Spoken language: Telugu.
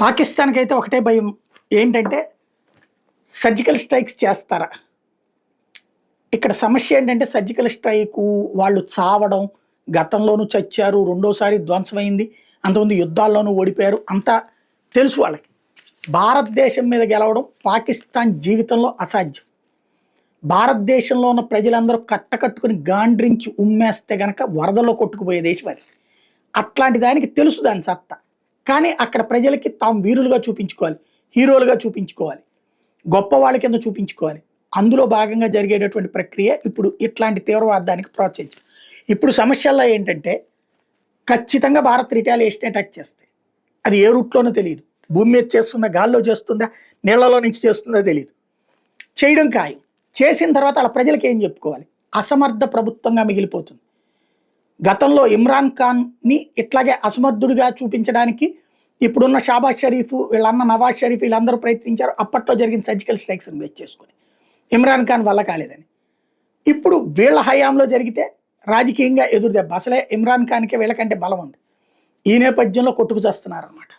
పాకిస్తాన్‌కి అయితే ఒకటే భయం. ఏంటంటే సర్జికల్ స్ట్రైక్స్ చేస్తారా? ఇక్కడ సమస్య ఏంటంటే సర్జికల్ స్ట్రైకు వాళ్ళు చావడం, గతంలోనూ చచ్చారు, రెండోసారి ధ్వంసమైంది. అంతకుముందు యుద్ధాల్లోనూ ఓడిపోయారు. అంతా తెలుసు వాళ్ళకి. భారతదేశం మీద గెలవడం పాకిస్తాన్ జీవితంలో అసాధ్యం. భారతదేశంలో ఉన్న ప్రజలందరూ కట్టకట్టుకుని గాండ్రించి ఉమ్మేస్తే గనక వరదల్లో కొట్టుకుపోయే దేశం అది. అట్లాంటి దానికి తెలుసు దాని సత్తా. కానీ అక్కడ ప్రజలకి తాము వీరులుగా చూపించుకోవాలి, హీరోలుగా చూపించుకోవాలి, గొప్పవాళ్ళ కింద చూపించుకోవాలి. అందులో భాగంగా జరిగేటటువంటి ప్రక్రియ ఇప్పుడు ఇట్లాంటి తీవ్రవాదానికి ప్రోత్సహించడం. ఇప్పుడు సమస్యల్లో ఏంటంటే ఖచ్చితంగా భారత్ రిటాలియేషన్ అటాక్ చేస్తే అది ఏ రూట్లోనో తెలియదు. భూమి మీద చేస్తుందా, గాల్లో చేస్తుందా, నీళ్లలో నుంచి చేస్తుందో తెలియదు. చేయడం ఖాయం. చేసిన తర్వాత వాళ్ళ ప్రజలకు ఏం చెప్పుకోవాలి? అసమర్థ ప్రభుత్వంగా మిగిలిపోతుంది. గతంలో ఇమ్రాన్ ఖాన్ని ఇట్లాగే అసమర్థుడిగా చూపించడానికి ఇప్పుడున్న షాబాజ్ షరీఫ్, వీళ్ళన్న నవాజ్ షరీఫ్ వీళ్ళందరూ ప్రయత్నించారు. అప్పట్లో జరిగిన సర్జికల్ స్ట్రైక్స్ని బేస్ చేసుకుని ఇమ్రాన్ ఖాన్ వల్ల కాలేదని. ఇప్పుడు వీళ్ళ హయాంలో జరిగితే రాజకీయంగా ఎదురు దెబ్బ. అసలే ఇమ్రాన్ ఖాన్కి వీళ్ళకంటే బలం ఉంది. ఈ నేపథ్యంలో కొట్టుకు చేస్తున్నారన్నమాట.